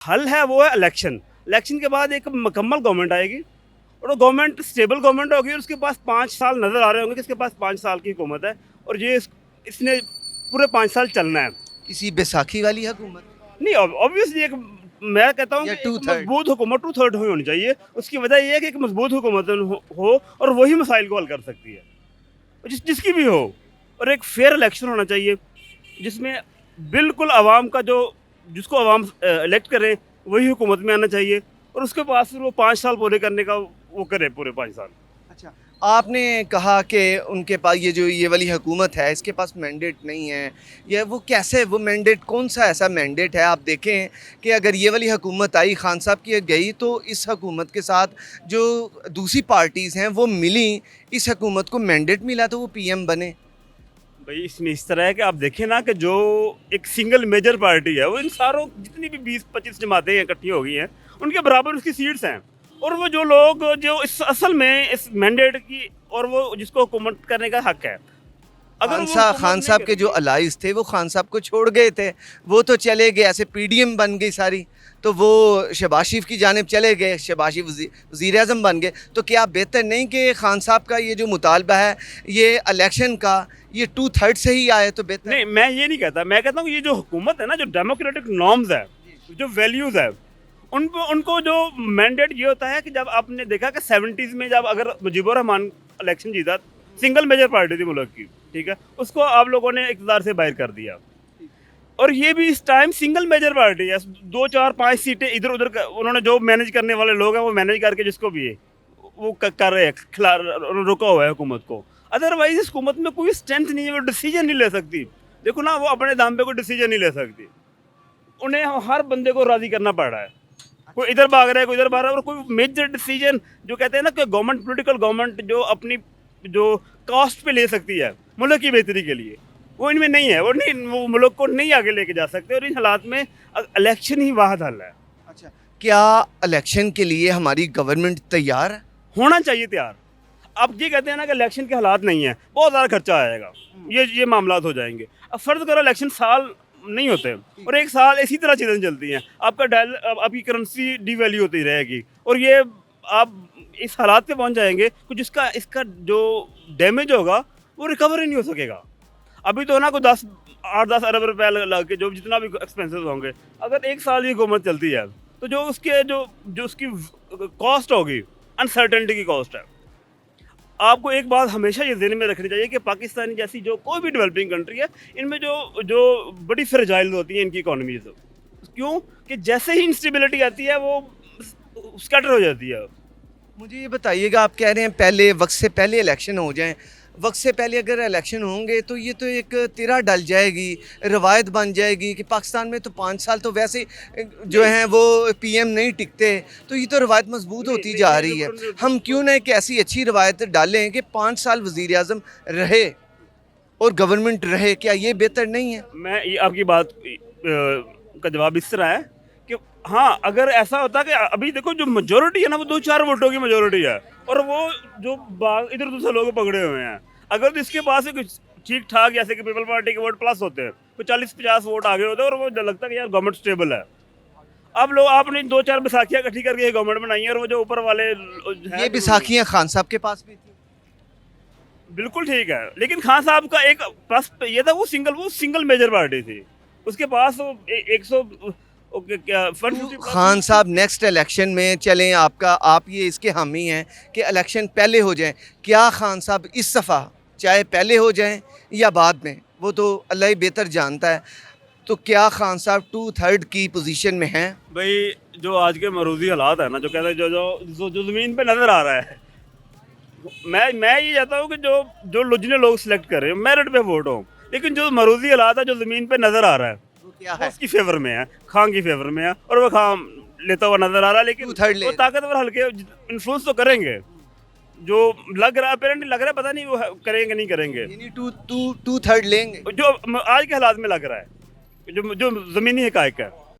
हल है वो है इलेक्शन। इलेक्शन के बाद एक मुकम्मल गवर्नमेंट आएगी और वो गवर्नमेंट स्टेबल गवर्नमेंट होगी और उसके पास 5 साल नज़र आ रहे होंगे कि इसके पास 5 साल की हुकूमत है और ये इसने पूरे 5 साल चलना है। किसी बैसाखी वाली हुकूमत नहीं, ऑब्वियसली एक मैं कहता हूँ या कि एक टू थर्ड? मजबूत हुकूमत 2/3 होनी चाहिए। उसकी वजह ये है कि एक मजबूत हुकूमत हो और वही मसाइल को हल कर सकती है, जिसकी भी हो। और एक फेयर इलेक्शन होना चाहिए जिसमें बिल्कुल आवाम का जो जिसको आवाम इलेक्ट करें वही हुकूमत में आना चाहिए और उसके पास फिर वो 5 साल पूरे करने का वो करे पूरे 5 साल। अच्छा, आपने कहा कि उनके पास ये वाली हुकूमत है, इसके पास मैंडेट नहीं है। ये वो कैसे, वो मैंडेट कौन सा ऐसा मैंडेट है? आप देखें कि अगर ये वाली हुकूमत आई, खान साहब की गई, तो इस हुकूमत के साथ जो दूसरी पार्टीज़ हैं वो मिली, इस हुकूमत को मैंडेट मिला तो वो पीएम बने। भाई इसमें इस तरह है कि आप देखें ना कि जो एक सिंगल मेजर पार्टी है वो इन सारों जितनी भी 20-25 जमातें इकट्ठी हो गई हैं उनके बराबर उसकी सीट्स हैं। और वो जो लोग जो इस असल में इस मैंडेट की और वो जिसको हुकूमत करने का हक है, अगर वो हुकूमत खान नहीं साहब के जो करेंगे। अलाइज थे वो खान साहब को छोड़ गए थे, वो तो चले गए, ऐसे पीडीएम बन गई सारी, तो वो शहबाज शरीफ की जानिब चले गए, शहबाज शरीफ वज़ीर आज़म बन गए। तो क्या बेहतर नहीं कि खान साहब का ये जो मुतालबा है ये इलेक्शन का, ये 2/3 से ही आए तो बेहतर? नहीं, मैं ये नहीं कहता, मैं कहता हूँ ये जो हुकूमत है ना, जो डेमोक्रेटिक नॉर्म्स है, जो वैल्यूज़ है, उनको जो मैंडेट ये होता है कि जब आपने देखा कि 70s में जब अगर मुजीबुर रहमान इलेक्शन जीता, सिंगल मेजर पार्टी थी मुल्क की, ठीक है, उसको आप लोगों ने इक़्तिदार से बाहर कर दिया। और ये भी इस टाइम सिंगल मेजर पार्टी है, 2 4 5 सीटें इधर उधर उन्होंने जो मैनेज करने वाले लोग हैं वो मैनेज करके जिसको भी है वो कर रहे हैं, खिला रुका हुआ है हुकूमत को। अदरवाइज इस हुकूमत में कोई स्ट्रेंथ नहीं है, वो डिसीजन नहीं ले सकती। देखो ना, वो अपने दाम पे कोई डिसीजन नहीं ले सकती, उन्हें हर बंदे को राजी करना पड़ रहा है। कोई इधर भाग रहा है, कोई इधर भाग रहा है, और कोई मेजर डिसीजन जो कहते हैं ना कि गवर्नमेंट, पोलिटिकल गवर्नमेंट जो अपनी जो कास्ट पे ले सकती है मुल्क की बेहतरी के लिए, वो इनमें नहीं है। वो मुल्क को नहीं आगे लेके जा सकते और इन हालात में इलेक्शन ही वाहद हल है। अच्छा, क्या इलेक्शन के लिए हमारी गवर्नमेंट तैयार है? होना चाहिए तैयार। अब ये कहते हैं ना कि इलेक्शन के हालात नहीं है, बहुत ज़्यादा खर्चा आएगा, ये मामलात हो जाएंगे। अब फ़र्ज़ करो इलेक्शन साल नहीं होते और एक साल इसी तरह चीज़ें चलती हैं, आपका आपकी करेंसी डिवैल्यू होती रहेगी और ये आप इस हालात पे पहुंच जाएंगे कि जिसका इसका जो डैमेज होगा वो रिकवर ही नहीं हो सकेगा। अभी तो ना कोई 8-10 अरब रुपए लगा के जो जितना भी एक्सपेंसेस होंगे, अगर एक साल की हुकूमत चलती है तो जो उसके जो उसकी कॉस्ट होगी, अनसर्टेनिटी की कॉस्ट है। आपको एक बात हमेशा ये ज़हन में रखनी चाहिए कि पाकिस्तान जैसी जो कोई भी डेवलपिंग कंट्री है, इनमें जो जो बड़ी फ्रेजाइल होती हैं इनकी इकोनॉमीज़। क्यों? कि जैसे ही इंस्टेबिलिटी आती है वो स्कैटर हो जाती है। मुझे ये बताइएगा, आप कह रहे हैं पहले वक्त से पहले इलेक्शन हो जाएं, वक्त से पहले अगर इलेक्शन होंगे तो ये तो एक तिरा डल जाएगी, रवायत बन जाएगी कि पाकिस्तान में तो 5 साल तो वैसे ही जो हैं वो पीएम नहीं टिकते, तो ये तो रवायत मजबूत होती जा रही है। हम क्यों ना एक ऐसी अच्छी रवायत डालें कि 5 साल वज़ीर आज़म रहे और गवर्नमेंट रहे, क्या ये बेहतर नहीं है? मैं ये आपकी बात का जवाब इस तरह है कि हाँ, अगर ऐसा होता कि अभी देखो जो मेजोरिटी है ना वो 2-4 वोटों की मेजोरिटी है और वो जो इधर उधर से लोग पकड़े हुए हैं, अगर तो इसके पास कुछ ठीक ठाक जैसे कि पीपल पार्टी के वोट प्लस होते हैं तो 40-50 वोट आगे होते हैं और वो लगता है कि यार गवर्नमेंट स्टेबल है। अब लोग आपने 2-4 बैसाखियाँ इकट्ठी करके गवर्नमेंट बनाई है और वो जो ऊपर वाले ये बैसाखियाँ खान साहब के पास भी थी। बिल्कुल ठीक है, लेकिन खान साहब का एक प्लस ये था, वो सिंगल मेजर पार्टी थी, उसके पास वो 100 ओके क्या 150 खान साहब नेक्स्ट इलेक्शन में चलें, आप ये इसके हामी हैं कि इलेक्शन पहले हो जाएं, क्या खान साहब इस दफ़ा चाहे पहले हो जाएं या बाद में, वो तो अल्लाह ही बेहतर जानता है, तो क्या खान साहब 2/3 की पोजीशन में हैं? भाई जो आज के मरूजी हालात है ना, जो कहते हैं जो ज़मीन पे नज़र आ रहा है, मैं ये चाहता हूँ कि जो जिन्हें लोग सिलेक्ट कर रहे हैं मेरिट पे वोट हो, लेकिन जो मरूजी हालात है जो ज़मीन पे नज़र आ रहा है वो क्या वो है? उसकी फेवर में है, खान की फेवर में है और वो खान लेता हुआ नजर आ रहा है, लेकिन 2/3 ले वो ताकतवर हल्के इन्फ्लुएंस तो करेंगे। जो लग रहा है अपेरेंटली लग रहा है, पता नहीं वो करेंगे नहीं करेंगे, यानी 2/3 लेंगे। जो आज के हालात में लग रहा है, जो ज़मीनी हकायक है।